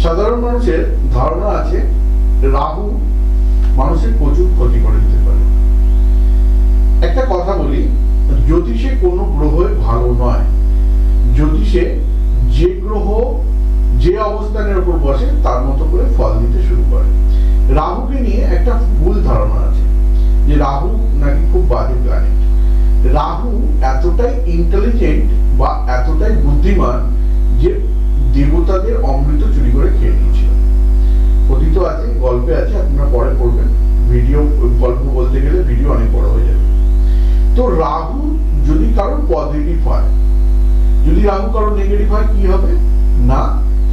সাধারণ মানুষের ধারণা আছে রাহু মানুষের প্রচুর ক্ষতি করে দিতে পারে। একটা কথা বলি, জ্যোতিষে কোনো গ্রহই ভালো নয়। জ্যোতিষে যে গ্রহ যে অবস্থানের উপর বসে তার মতো করে ফল দিতে শুরু করে। রাহুকে নিয়ে একটা ভুল ধারণা আছে যে রাহু নাকি খুব বাজে প্ল্যানেট। রাহু এতটাই ইন্টেলিজেন্ট বা এতটাই বুদ্ধিমান যে দেবতাদের অমৃত চুরি করে খেয়ে নিয়েছিল। কথিত আছে, গল্পে আছে, আপনারা পরে পড়বেন। ভিডিও গল্প বলতে গেলে ভিডিও অনেক বড় হয়ে যাবে। তো রাহু যদি কারো পজিটিভ হয়, যদি রাহু কারো নেগেটিভ হয় কি হবে না,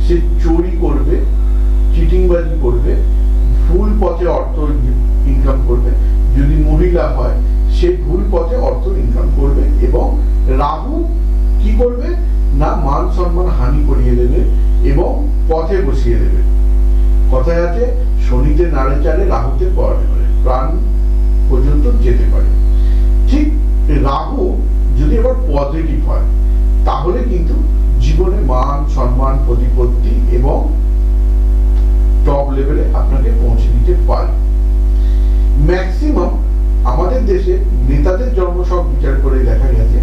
সে চুরি করবে, চিটিংবাজি করবে, ভুল পথে অর্থ ইনকাম করবে। যদি মহিলা হয় সে ভুল পথে অর্থ ইনকাম করবে এবং রাহু কি করবে না মান সম্মান হানি করিয়ে দেবে এবং পথে বসিয়ে দেবে। কথায় আছে শনিতে নাড়ে চাড়ে রাহুতে পড়ে পারে, প্রাণ পর্যন্ত যেতে পারে। ঠিক রাহু যদি এবার পজিটিভ হয় তাহলে কিন্তু জীবনে মান সম্মান প্রতিপত্তি এবং টপ লেভেলে আপনাকে পৌঁছে দিতে পারে। ম্যাক্সিমাম আমাদের দেশে নেতাদের জন্মছক বিচার করে দেখা গেছে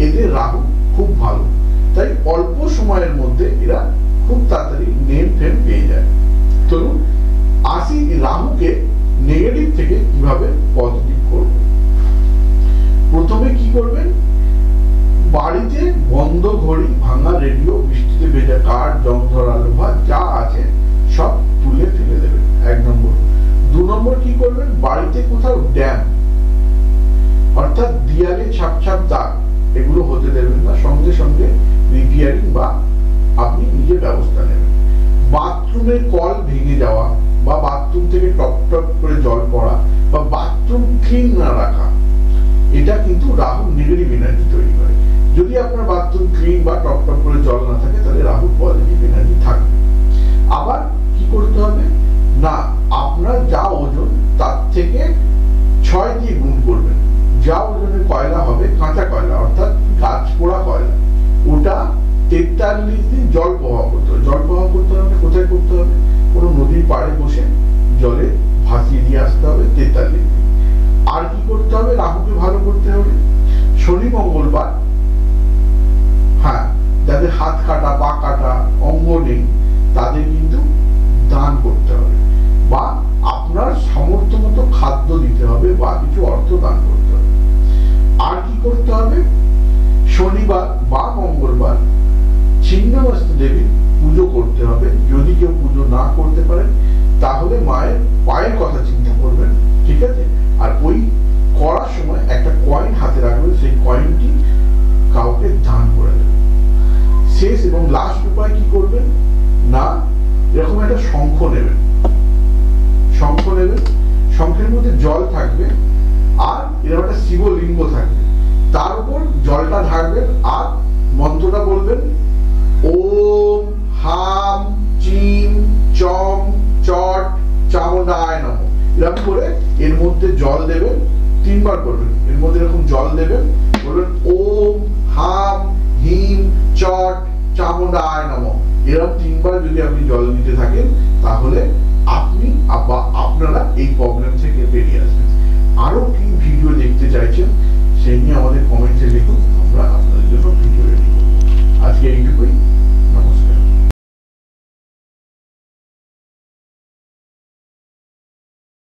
এদের রাহু খুব ভালো, তাই অল্প সময়ের মধ্যে এরা খুব তাড়াতাড়ি নেম ফেম পেয়ে যায়। চলুন আসি রাহুকে নেগেটিভ থেকে কিভাবে পজিটিভ করব। প্রথমে কি করবেন, বাড়িতে বন্ধ ঘড়ি, ভাঙা রেডিও, বৃষ্টিতে ভেজা কাঠ, জং ধরা লোহা যা আছে সব তুলে ফেলে দেবেন, 1 নম্বর। 2 নম্বর কি করবেন, বাড়িতে কোথাও ড্যাম অর্থাৎ দিয়ালে ছাপ ছাপ দাগ এগুলো হতে দেবেন না, সঙ্গে সঙ্গে রিপেয়ারিং বা আপনি নিজে ব্যবস্থা নেবেন। বাথরুমের কল ভেঙে যাওয়া বা বাথরুম থেকে টপ টপ করে জল পড়া বা বাথরুম ক্লিন না রাখা, এটা কিন্তু রাহু নেগেটিভ এনার্জি তৈরি করে। যদি আপনার বাথরুম ক্লিন বা টপ টপ করে জল না থাকে তাহলে রাহু পজিটিভ এনার্জি থাকবে। আবার কি করতে হবে না, আপনার যা ওজন তার থেকে 6 দিয়ে গুণ করবেন। যা ওজনের কয়লা হবে, কাঁচা কয়লা অর্থাৎ গাছ পোড়া কয়লা, ওটা 43 দিন জল প্রবাহ করতে হবে। জল প্রবাহ করতে হবে কোথায় করতে হবে, কোনো নদীর পাড়ে বসে জলে ভাসিয়ে দিয়ে আসতে হবে 43 দিন। আর কি করতে হবে, রাহুকে ভালো করতে হবে। শনি মঙ্গলবার, হ্যাঁ, যাদের হাত কাটা পা কাটা অঙ্গ নেই তাদের কিন্তু দান করতে হবে বা আপনার সামর্থ্য মতো খাদ্য দিতে হবে বা কিছু অর্থ দান করতে হবে। আর কি করতে হবে, শনিবার বা মঙ্গলবার ছিন্নমস্তা দেবীর পুজো করতে হবে। যদি কেউ পুজো না করতে পারেন তাহলে মায়ের পায়ের কথা চিন্তা করবেন, ঠিক আছে। আর ওই করার সময় একটা কয়েন হাতে রাখবেন, সেই কয়েনটি কাউকে দান করে দেবেন। শেষ এবং লাস্ট উপায় কি করবেন না, এরকম একটা শঙ্খ নেবেন, শঙ্খ নেবেন, শঙ্খের মধ্যে জল থাকবে আর এরকম একটা শিবলিঙ্গ থাকবে, তার উপর জলটা ঢালবেন আর মন্ত্রটা বলবেন ওম হাম চিম চম চট চামুন্ডায় নমঃ। এরকম করে এর মধ্যে জল দেবেন, 3 বার করবেন, এর মধ্যে এরকম জল দেবেন, বলবেন ওম হাম হিম চট চামুন্ডায় নমঃ। এরকম 3 বার যদি আপনি জল দিতে থাকেন তাহলে আপনি বা আপনারা এই প্রবলেম থেকে বেরিয়ে আসবেন। আরো কি ভিডিও দেখতে চাইছেন সেই নিয়ে আমাদের কমেন্টে লিখুন, আমরা আপনাদের জন্য ভিডিও রেডি করব।